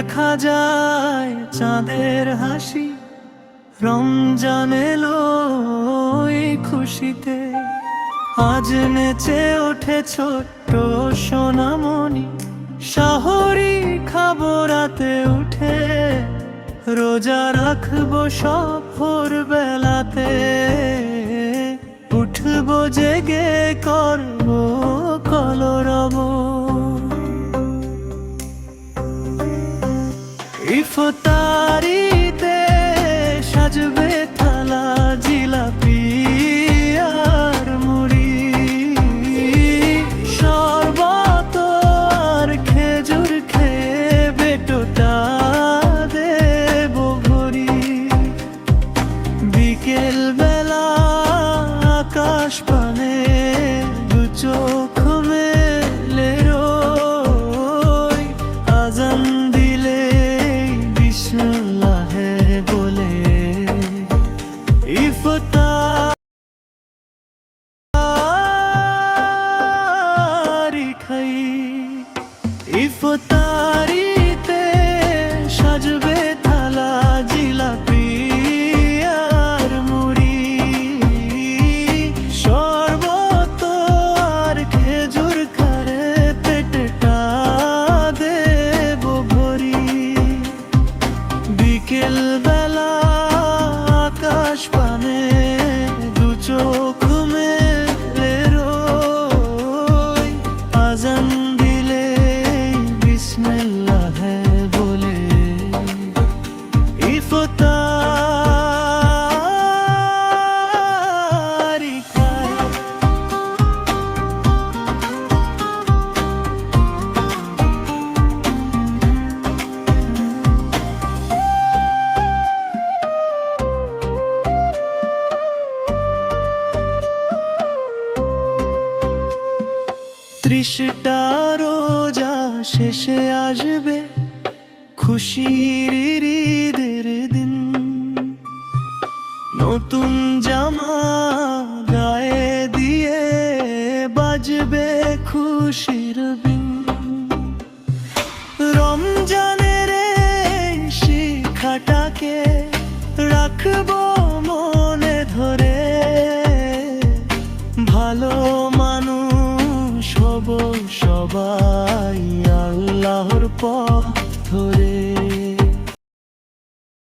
দেখা যায় চাঁদের হাসি, রমজান এলো এই খুশিতে। আজ নেচে ওঠে ছোট্ট সোনামণি, শাহরি খাবো রাতে উঠে, রোজা রাখবো সব ভোর বেলাতে, উঠবো জেগে করবো কলরব। ইফতারিতে সাজবে থালা, জিলাপি আর মুড়ি, শরবত আর খেজুর খেয়ে পেটটা দেব ভরি। বিকেল বেলা আকাশ পানে দু চোখ মেলে রই, আজান দিলে বিসমিল্লাহে বলে ইফতারি খাই। ইফতারিতে সাজবে থালা, জিলাপি আর মুড়ি, শরবত আর খেজুর খারে পেটটা দেব ভরি। বিকেল বেলা আকাশ পানে দু চোখ মেলে রই, আজান দিলে বিসমিল্লাহে বলে ইফতারি খাই। ত্রিশটা রোজা শেষে আসবে খুশির ঈদের দিন, নতুন জামা গায়ে দিয়ে বাজবে খুশির বিন। রমজানের এই শিখাটাকে রাখবো মনে ধরে, ভালো মানুষ হব সবাই আল্লাহর পথ